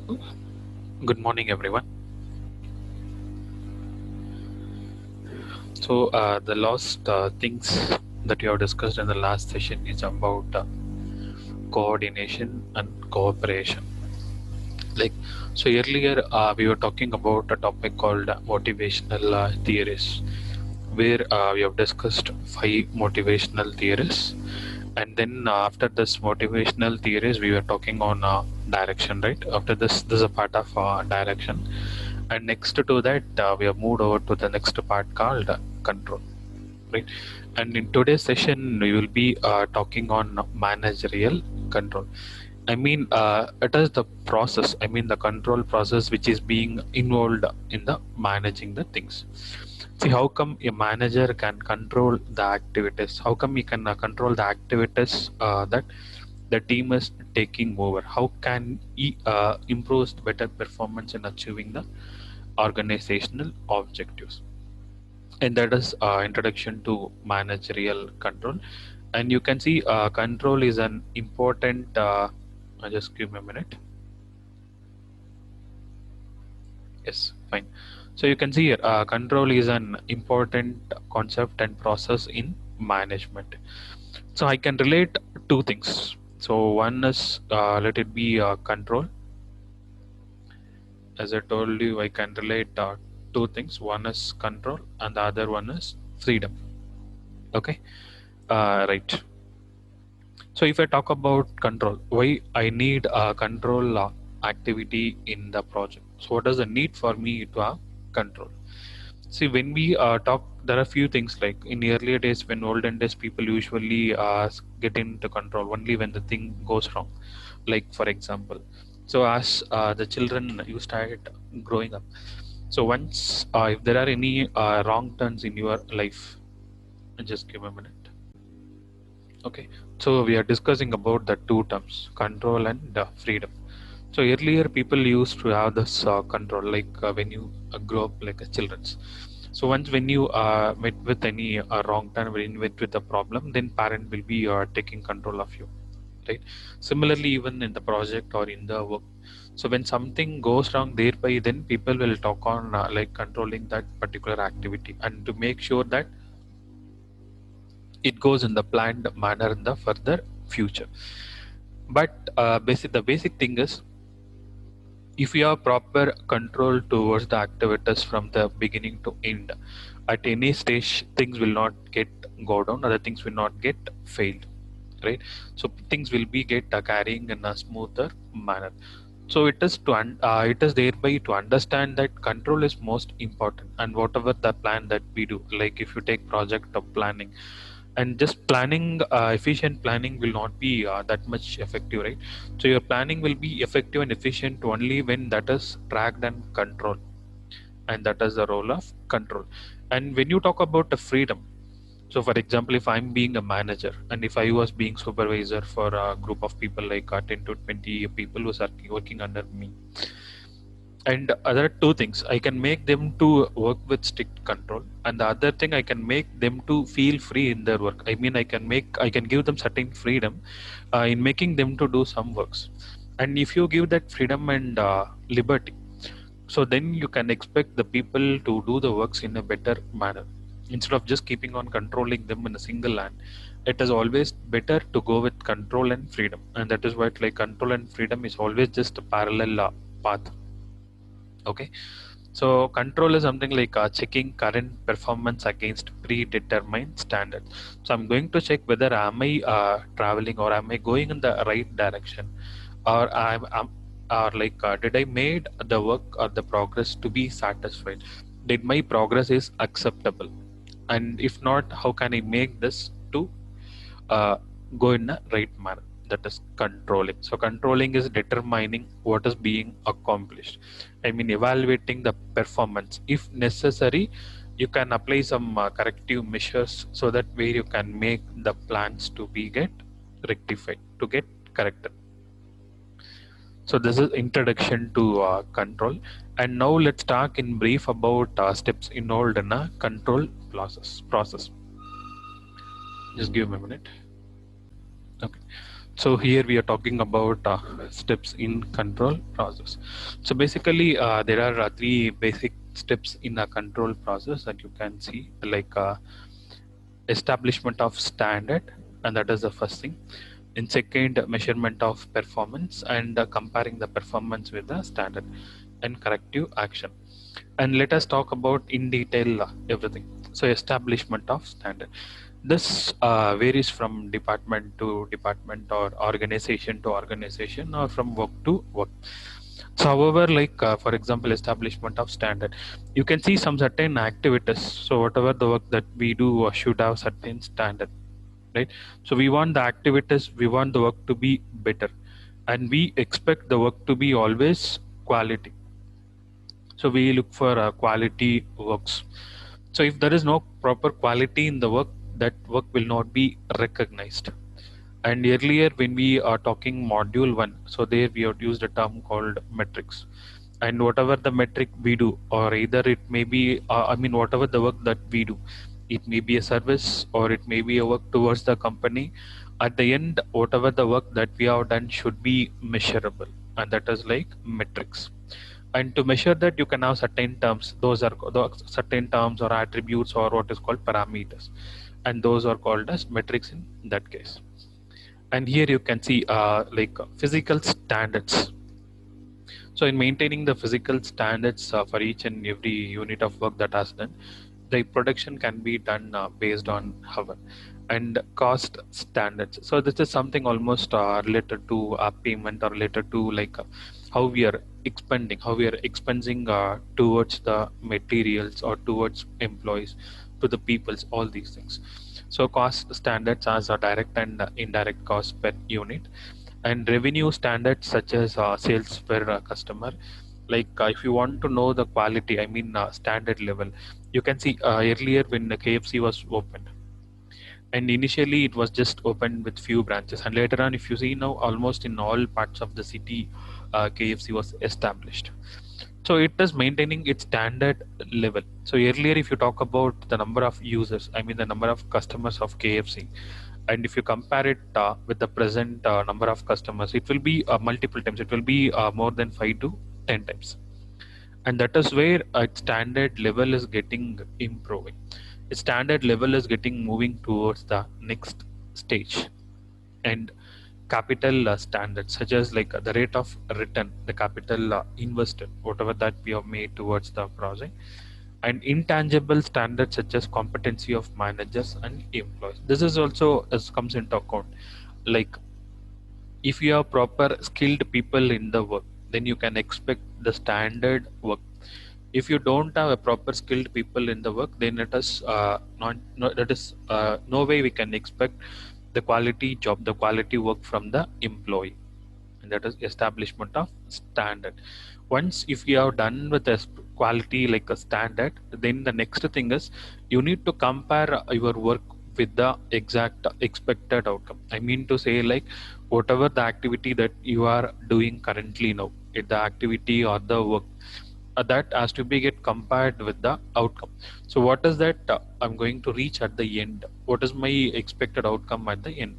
Good morning, everyone. The last things that you have discussed in the last session is about coordination and cooperation. Like, so earlier we were talking about a topic called motivational theories, where we have discussed 5 motivational theories, and then after this motivational theories, we were talking on direction, right? After this is a part of direction, and next to that, we have moved over to the next part called control, right? And in today's session, we will be talking on managerial control. I mean, it is the process, I mean, the control process which is being involved in the managing the things. See, how come a manager can control the activities? How come he can control the activities that the team is taking over? How can he improve better performance in achieving the organizational objectives? And that is introduction to managerial control. And you can see control is an important just give me a minute. Yes, fine. So you can see here, control is an important concept and process in management. So I can relate two things. So one is let it be control. As I told you, I can relate two things. One is control and the other one is freedom. Okay, right. So if I talk about control, why I need a control activity in the project. So what is the need for me to have control? See, when we talk, there are few things like in earlier days, when olden days, people usually get into control only when the thing goes wrong. Like for example, so as the children you start growing up. So once if there are any wrong turns in your life, just give me a minute. Okay, so we are discussing about the two terms, control and freedom. So earlier people used to have this control, like when you grow up like a children's. So once when you met with any wrong turn, when you met with a problem, then parent will be taking control of you, right? Similarly, even in the project or in the work. So when something goes wrong thereby, then people will talk on like controlling that particular activity and to make sure that it goes in the planned manner in the further future. But the basic thing is, if you have proper control towards the activities from the beginning to end, at any stage things will not get go down, other things will not get failed, right? So things will be get carrying in a smoother manner. So it is thereby to understand that control is most important, and whatever the plan that we do, like if you take project of planning, and just planning, efficient planning will not be that much effective, right? So your planning will be effective and efficient only when that is tracked and controlled, and that is the role of control. And when you talk about the freedom, so for example, if I'm being a manager and if I was being supervisor for a group of people like 10 to 20 people who are working under me, and other two things, I can make them to work with strict control, and the other thing, I can make them to feel free in their work. I mean, I can give them certain freedom in making them to do some works. And if you give that freedom and liberty, so then you can expect the people to do the works in a better manner, instead of just keeping on controlling them in a single land. It is always better to go with control and freedom, and that is why like control and freedom is always just a parallel path. Okay, so control is something like checking current performance against predetermined standards. So I'm going to check whether am I traveling or am I going in the right direction, or I'm or like did I made the work or the progress to be satisfied? Did my progress is acceptable? And if not, how can I make this to uh, go in a right manner? That is controlling. So controlling is determining what is being accomplished. I mean, evaluating the performance. If necessary, you can apply some corrective measures so that way you can make the plans to be get rectified, to get corrected. So this is introduction to control. And now let's talk in brief about steps involved in a control process. Just give me a minute. Okay. So here we are talking about steps in control process. So basically, there are three basic steps in a control process that you can see, like establishment of standard, and that is the first thing. In second, measurement of performance, and comparing the performance with the standard, and corrective action. And let us talk about in detail everything. So establishment of standard. This varies from department to department, or organization to organization, or from work to work. So however, like for example, establishment of standard, you can see some certain activities. So whatever the work that we do should have certain standard, right? So we want the activities, we want the work to be better, and we expect the work to be always quality. So we look for quality works. So if there is no proper quality in the work, that work will not be recognized. And earlier when we are talking module 1, so there we have used a term called metrics. And whatever the metric we do, or either it may be whatever the work that we do, it may be a service or it may be a work towards the company. At the end, whatever the work that we have done should be measurable, and that is like metrics. And to measure that, you can have certain terms. Those are the certain terms or attributes, or what is called parameters, and those are called as metrics in that case. And here you can see like physical standards. So in maintaining the physical standards for each and every unit of work that has done, the production can be done based on hour. And cost standards, so this is something almost related to payment, or related to like how we are expending, how we are expensing towards the materials, or towards employees, to the peoples, all these things. So cost standards as a direct and indirect cost per unit. And revenue standards such as sales per customer. Like if you want to know the quality, standard level, you can see earlier when the KFC was opened, and initially it was just opened with few branches, and later on, if you see now, almost in all parts of the city, KFC was established. So it is maintaining its standard level. So earlier, if you talk about the number of users, the number of customers of KFC, and if you compare it with the present number of customers, it will be multiple times. It will be more than 5 to 10 times. And that is where its standard level is getting improving. Its standard level is getting moving towards the next stage. And capital standards such as like the rate of return, the capital invested, whatever that we have made towards the project. And intangible standards such as competency of managers and employees. This is also comes into account. Like if you have proper skilled people in the work, then you can expect the standard work. If you don't have a proper skilled people in the work, then it is not no, that is no way we can expect the quality job, the quality work from the employee. And that is establishment of standard. Once if you have done with a quality like a standard, then the next thing is you need to compare your work with the exact expected outcome. I mean to say, like whatever the activity that you are doing currently now, the activity or the work, that has to be get compared with the outcome. So what is that I'm going to reach at the end, what is my expected outcome at the end,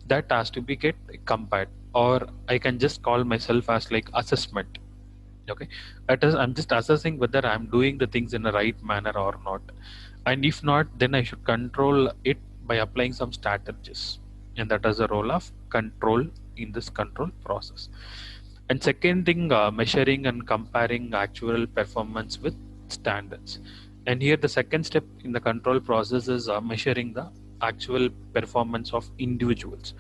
that has to be get compared. Or I can just call myself as like assessment. Okay, that is, I'm just assessing whether I'm doing the things in the right manner or not. And if not, then I should control it by applying some strategies. And that is the role of control in this control process. And second thing, measuring and comparing actual performance with standards. And here the second step in the control process is measuring the actual performance of individuals,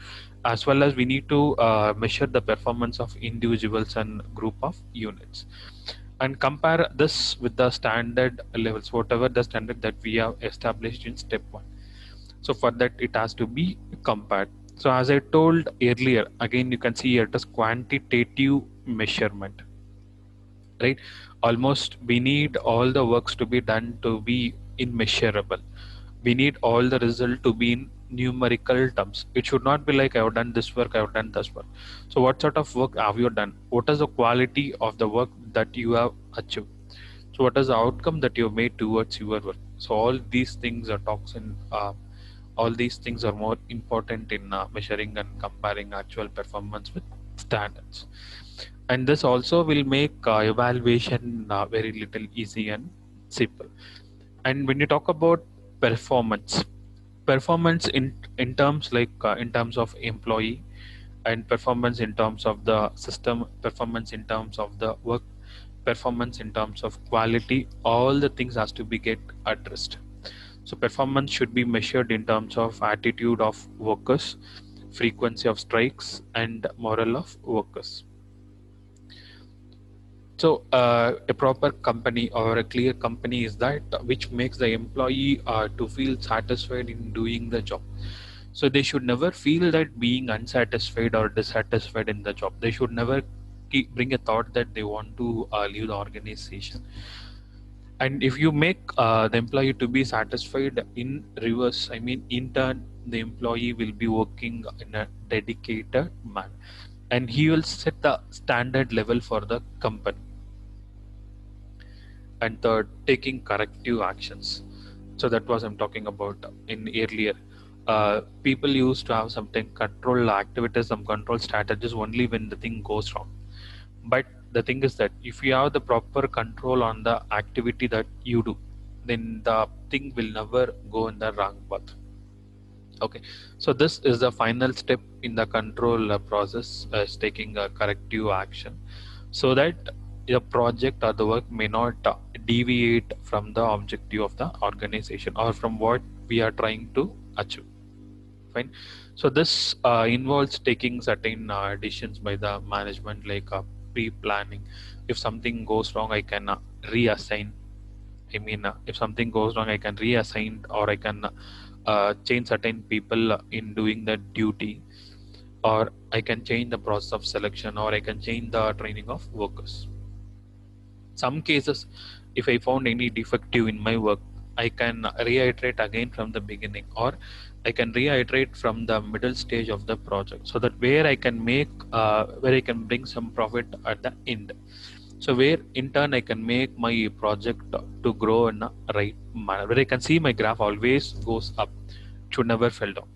as well as we need to measure the performance of individuals and group of units, and compare this with the standard levels, whatever the standard that we have established in step 1. So for that, it has to be compared. So as I told earlier, again you can see here it is quantitative measurement, right? Almost we need all the works to be done to be immeasurable. We need all the result to be in numerical terms. It should not be like I've done this work, I've done this work. So what sort of work have you done? What is the quality of the work that you have achieved? So what is the outcome that you have made towards your work? So all these things are talks in all these things are more important in measuring and comparing actual performance with standards. And this also will make evaluation very little easy and simple. And when you talk about performance, performance in terms like in terms of employee, and performance in terms of the system, performance in terms of the work, performance in terms of quality, all the things has to be get addressed. So performance should be measured in terms of attitude of workers, frequency of strikes, and morale of workers. So a proper company or a clear company is that which makes the employee to feel satisfied in doing the job. So they should never feel that being unsatisfied or dissatisfied in the job. They should never bring a thought that they want to leave the organization. And if you make the employee to be satisfied in reverse, I mean in turn, the employee will be working in a dedicated manner, and he will set the standard level for the company. And third, taking corrective actions. So that was I'm talking about in earlier. People used to have something control activities, some control strategies only when the thing goes wrong. But the thing is that if you have the proper control on the activity that you do, then the thing will never go in the wrong path. Okay, so this is the final step in the control process, is taking a corrective action, so that the project or the work may not deviate from the objective of the organization or from what we are trying to achieve. Fine. So this involves taking certain decisions by the management, like pre-planning. If something goes wrong, I can reassign. I mean, if something goes wrong, I can reassign, or I can change certain people in doing that duty, or I can change the process of selection, or I can change the training of workers. Some cases, if I found any defective in my work, I can reiterate again from the beginning, or I can reiterate from the middle stage of the project, so that where I can make where I can bring some profit at the end. So where in turn I can make my project to grow in a right manner, where I can see my graph always goes up, should never fall down,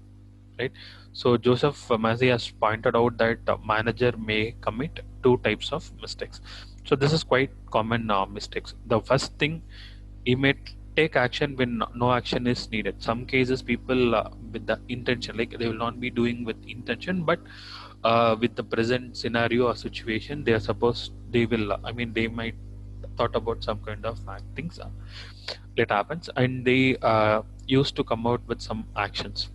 right? So Joseph Massey has pointed out that manager may commit two types of mistakes. So this is quite common mistakes. The first thing, he may take action when no action is needed. Some cases people with the intention, like they will not be doing with intention, but with the present scenario or situation, they are supposed, they will, I mean, they might thought about some kind of things that happens, and they used to come out with some actions.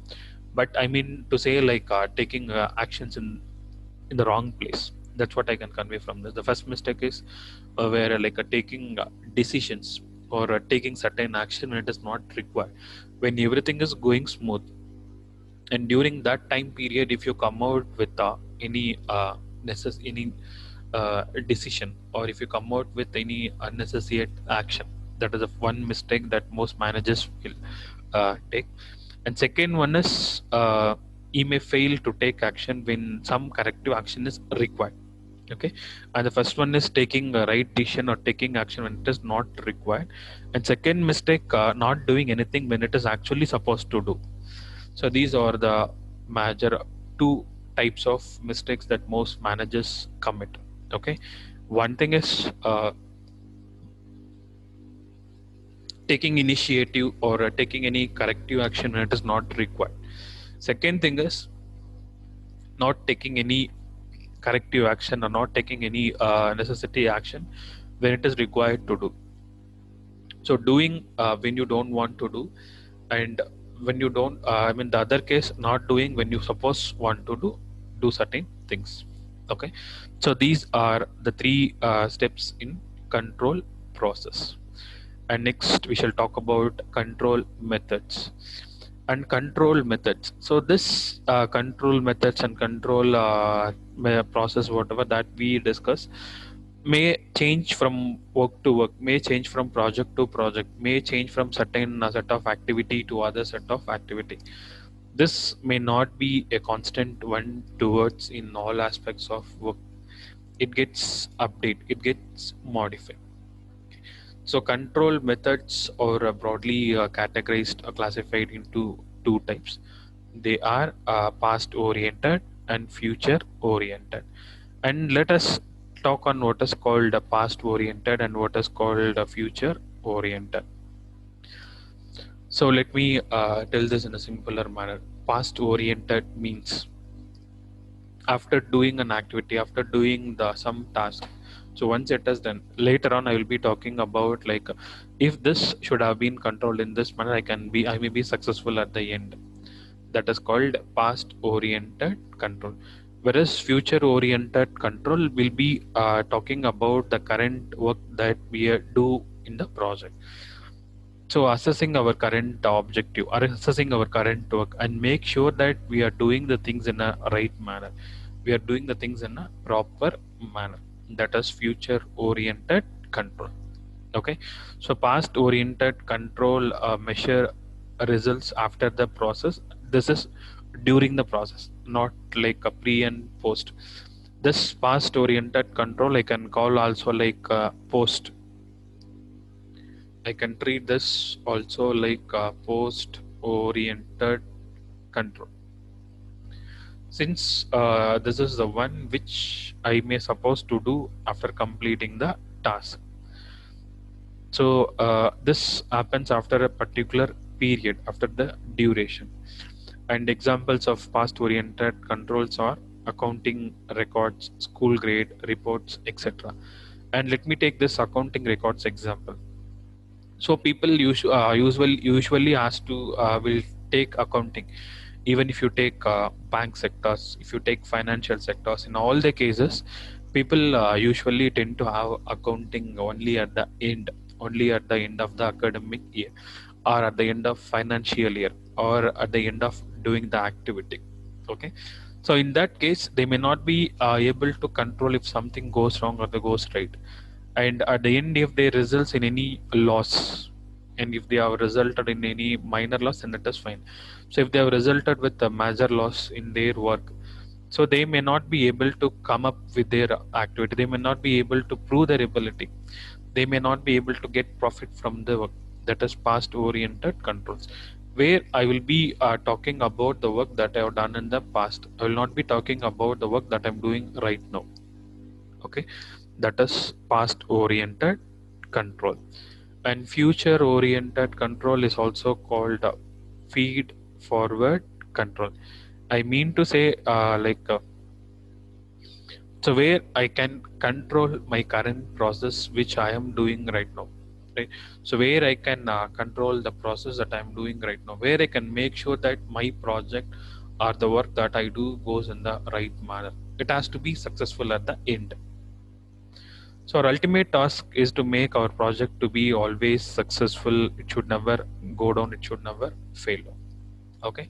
But I mean to say, like taking actions in the wrong place. That's what I can convey from this. The first mistake is where like taking decisions or taking certain action when it is not required, when everything is going smooth. And during that time period, if you come out with any any decision, or if you come out with any unnecessary action, that is the one mistake that most managers will take. And second one is he may fail to take action when some corrective action is required. Okay, and the first one is taking a right decision or taking action when it is not required. And second mistake, not doing anything when it is actually supposed to do. So these are the major two types of mistakes that most managers commit. Okay, one thing is taking initiative or taking any corrective action when it is not required. Second thing is not taking any corrective action or not taking any necessity action when it is required to do. So doing when you don't want to do, and when you don't I mean the other case, not doing when you suppose want to do certain things. Okay, so these are the three steps in control process. And next we shall talk about control methods and control methods. So this control methods and control process, whatever that we discuss, may change from work to work, may change from project to project, may change from certain set of activity to other set of activity. This may not be a constant one towards in all aspects of work. It gets update, it gets modified. So control methods are broadly categorized or classified into two types. They are past oriented and future oriented. And let us talk on what is called a past oriented and what is called a future oriented. So let me tell this in a simpler manner. Past oriented means after doing an activity, after doing the some task, so once it is done, later on I will be talking about like if this should have been controlled in this manner, I may be successful at the end. That is called past oriented control. Whereas future oriented control will be talking about the current work that we do in the project. So assessing our current objective or assessing our current work and make sure that we are doing the things in a right manner. We are doing the things in a proper manner. That is future oriented control. Okay, so past oriented control measure results after the process. This is during the process, not like a pre and post. This past oriented control I can call also like post. I can treat this also like post oriented control, since this is the one which I may supposed to do after completing the task. So this happens after a particular period, after the duration. And examples of past oriented controls are accounting records, school grade reports, etc. And let me take this accounting records example. So people usually ask to will take accounting. Even if you take bank sectors, if you take financial sectors, in all the cases people usually tend to have accounting only at the end of the academic year, or at the end of financial year, or at the end of doing the activity. Okay, so in that case they may not be able to control if something goes wrong or goes right. And at the end, if they results in any loss, and if they have resulted in any minor loss, then that is fine. So if they have resulted with a major loss in their work, so they may not be able to come up with their activity, they may not be able to prove their ability, they may not be able to get profit from the work. That is past oriented controls, where I will be talking about the work that I have done in the past. I will not be talking about the work that I'm doing right now. Okay, that is past oriented control. And future oriented control is also called feed forward control. I mean to say so where I can control my current process which I am doing right now, right? So where I can control the process that I am doing right now, where I can make sure that my project or the work that I do goes in the right manner. It has to be successful at the end. So our ultimate task is to make our project to be always successful. It should never go down. It should never fail. Okay,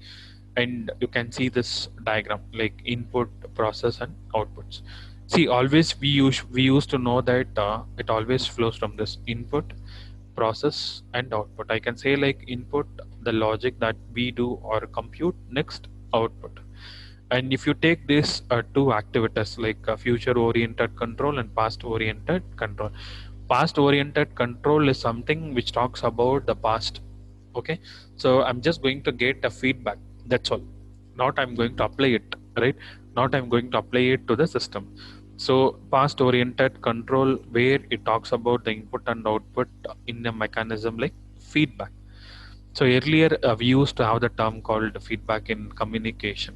and you can see this diagram like input, process, and outputs. See, always we used to know that it always flows from this input, process, and output. I can say like input, the logic that we do or compute. Next, output. And if you take these two activities like future oriented control and past oriented control, past oriented control is something which talks about the past. Okay, so I'm just going to get a feedback, that's all. Not I'm going to apply it, right? Not I'm going to apply it to the system. So past oriented control, where it talks about the input and output in a mechanism like feedback. So earlier we used to have the term called feedback in communication,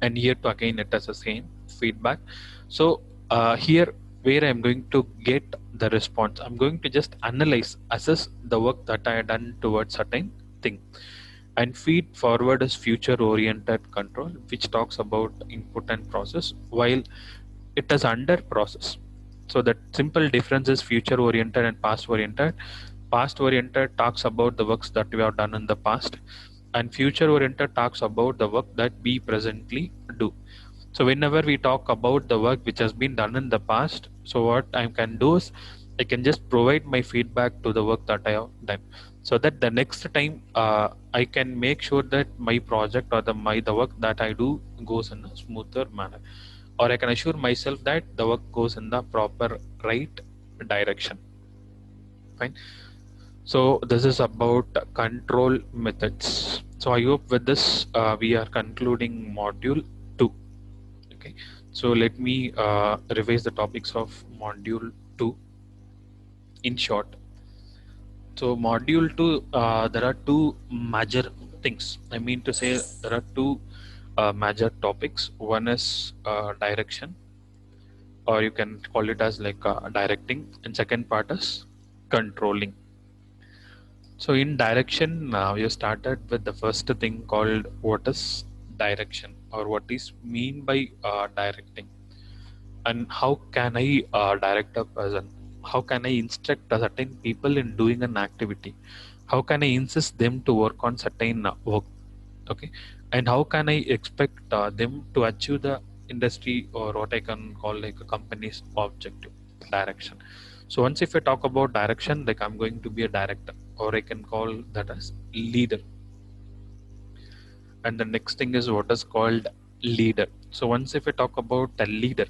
and here to again it has the same feedback. So here where I'm going to get the response, I'm going to just assess the work that I had done towards certain thing. And feed forward is future oriented control, which talks about input and process while it is under process. So the simple difference is future oriented and past oriented. Past oriented talks about the works that we have done in the past, and future oriented talks about the work that we presently do. So whenever we talk about the work which has been done in the past, so what I can do is I can just provide my feedback to the work that I have done, so that the next time I can make sure that my project or the work that I do goes in a smoother manner, or I can assure myself that the work goes in the proper right direction. Fine. So this is about control methods. So I hope with this we are concluding module 2. Okay, so let me revise the topics of module 2 in short. So module 2, there are two major things. I mean to say there are two major topics. One is direction, or you can call it as like directing, and second part is controlling. So in direction, we have started with the first thing called what is direction, or what is mean by directing, and how can I direct a person? How can I instruct a certain people in doing an activity? How can I insist them to work on certain work? Okay, and how can I expect them to achieve the industry, or what I can call like a company's objective? Direction. So once if I talk about direction, like I'm going to be a director, or I can call that as leader. And the next thing is what is called leader. So once if I talk about a leader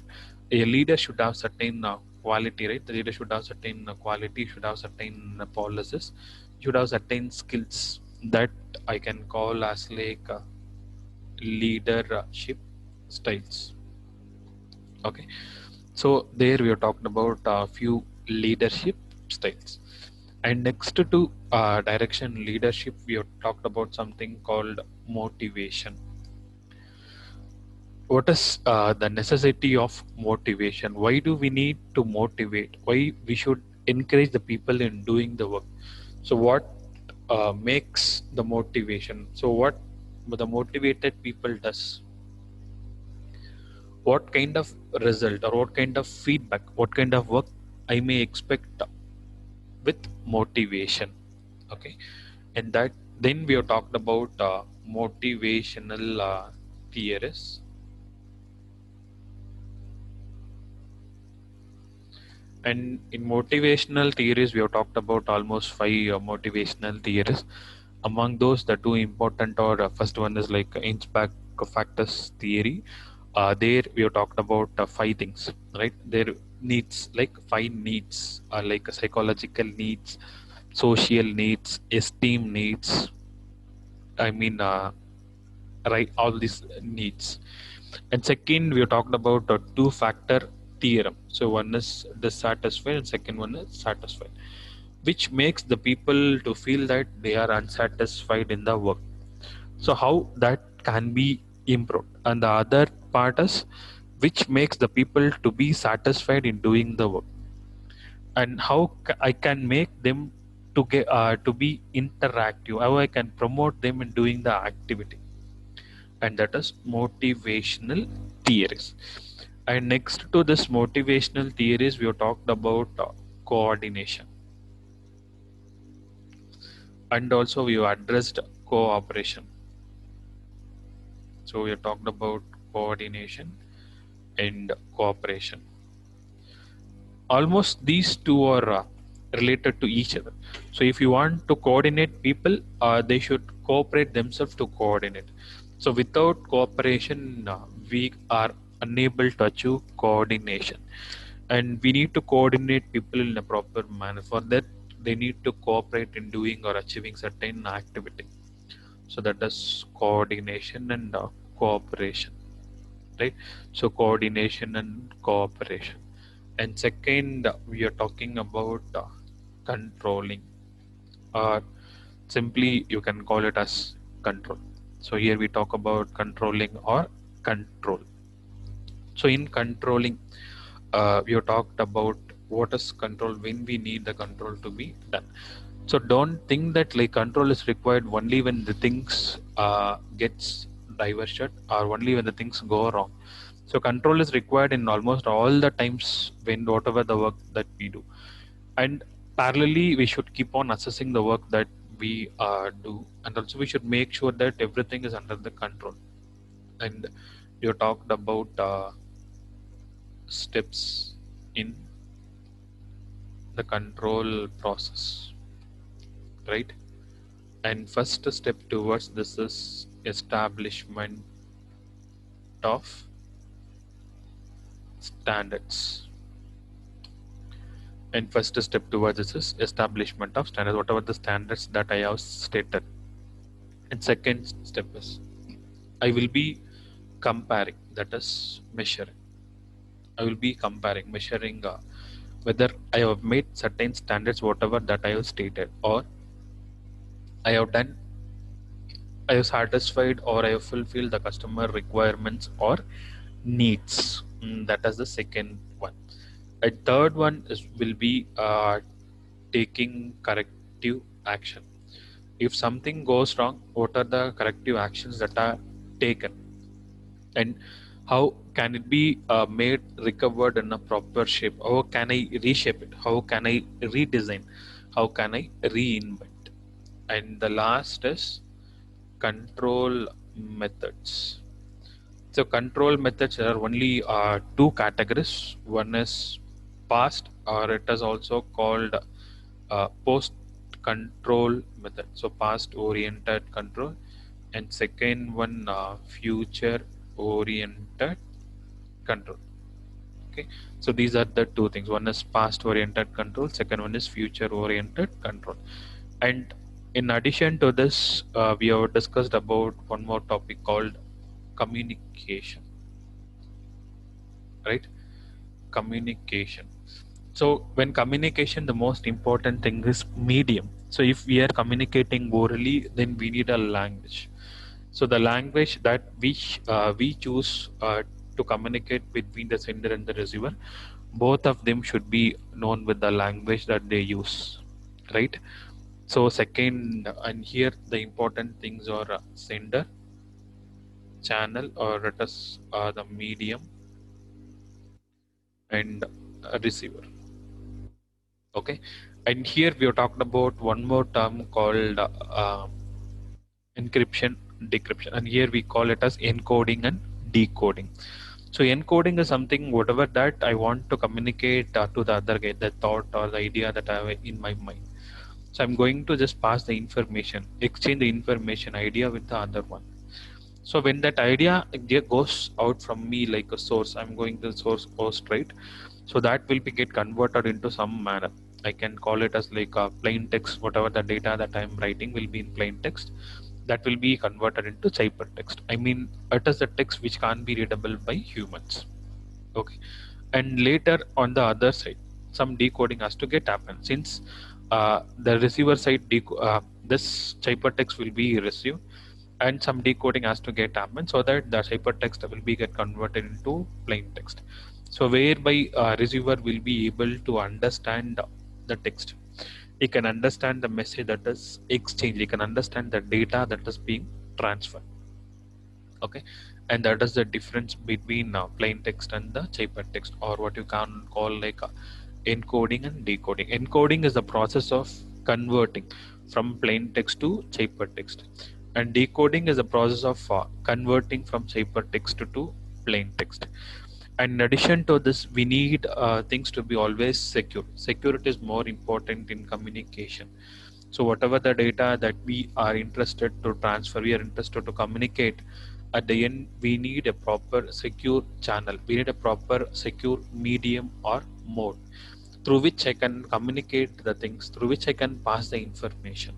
should have certain quality, right? The leader should have certain quality, should have certain policies, should have certain skills that I can call as like leadership styles. Okay, so there we are talking about a few leadership styles. And next to direction leadership, we have talked about something called motivation. What is the necessity of motivation? Why do we need to motivate? Why we should encourage the people in doing the work? So what makes the motivation? So what the motivated people does? What kind of result, or what kind of feedback, what kind of work I may expect with motivation? Okay, and that then we have talked about motivational theories. And in motivational theories, we have talked about almost five motivational theories. Among those, the two important, or first one is like Inchback factors theory. There we have talked about five things, right? There needs, like five needs, like psychological needs, social needs, esteem needs. I mean, right, all these needs. And second, we talked about a two-factor theorem. So one is dissatisfied, and second one is satisfied, which makes the people to feel that they are unsatisfied in the work. So how that can be improved? And the other part is which makes the people to be satisfied in doing the work, and how I can make them to get to be interactive. How I can promote them in doing the activity, and that is motivational theories. And next to this motivational theories, we have talked about coordination, and also we have addressed cooperation. So we have talked about coordination and cooperation. Almost these two are related to each other. So if you want to coordinate people, they should cooperate themselves to coordinate. So without cooperation, we are unable to achieve coordination, and we need to coordinate people in a proper manner. For that, they need to cooperate in doing or achieving certain activity. So that is coordination and cooperation, right? So coordination and cooperation. And second, we are talking about controlling, or simply you can call it as control. So here we talk about controlling or control. So in controlling, we have talked about what is control, when we need the control to be done. So don't think that like control is required only when the things gets diverted, or only when the things go wrong. So control is required in almost all the times when whatever the work that we do. And parallelly, we should keep on assessing the work that we do, and also we should make sure that everything is under the control. And you talked about steps in the control process, right? And first step towards this is establishment of standards. And first step towards this is establishment of standards, whatever the standards that I have stated. And second step is I will be comparing, that is measuring. I will be comparing, measuring whether I have made certain standards whatever that I have stated, or I have done, I have satisfied, or I have fulfilled the customer requirements or needs. That is the second one. A third one is will be taking corrective action. If something goes wrong, what are the corrective actions that are taken, and how can it be made recovered in a proper shape? How can I reshape it? How can I redesign? How can I reinvent? And the last is control methods. So control methods are only two categories. One is past, or it is also called post control method. So past oriented control, and second one future oriented control. Okay, so these are the two things. One is past oriented control, second one is future oriented control. And in addition to this, we have discussed about one more topic called communication, right? Communication. So when communication, the most important thing is medium. So if we are communicating orally, then we need a language. So the language that we choose to communicate between the sender and the receiver, both of them should be known with the language that they use, right? So second, and here the important things are sender, channel, or it is the medium, and receiver. Okay, and here we have talked about one more term called encryption, decryption, and here we call it as encoding and decoding. So encoding is something whatever that I want to communicate to the other guy, the thought or the idea that I have in my mind. So I'm going to just pass the information, exchange the information idea with the other one. So when that idea goes out from me like a source, I'm going to the source host, right? So that will be get converted into some manner. I can call it as like a plain text, whatever the data that I'm writing will be in plain text. That will be converted into ciphertext. I mean, it is a text which can't be readable by humans. Okay, and later on the other side, some decoding has to get happen, since the receiver side this ciphertext will be received, and some decoding has to get happen so that the ciphertext will be get converted into plain text. So whereby receiver will be able to understand the text. He can understand the message that is exchanged. He can understand the data that is being transferred. Okay, and that is the difference between plain text and the ciphertext, or what you can call like encoding and decoding. Encoding is the process of converting from plain text to ciphertext, and decoding is the process of converting from ciphertext to plain text. And in addition to this, we need things to be always secure. Security is more important in communication. So whatever the data that we are interested to transfer, we are interested to communicate, at the end we need a proper secure channel. We need a proper secure medium or mode through which I can communicate the things, through which I can pass the information.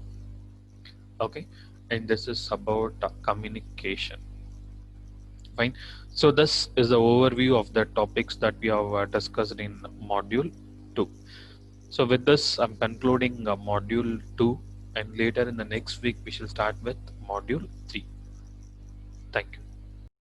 Okay, and this is about communication. Fine. So this is the overview of the topics that we have discussed in module 2. So with this, I'm concluding module 2, and later in the next week we shall start with module 3. Thank you.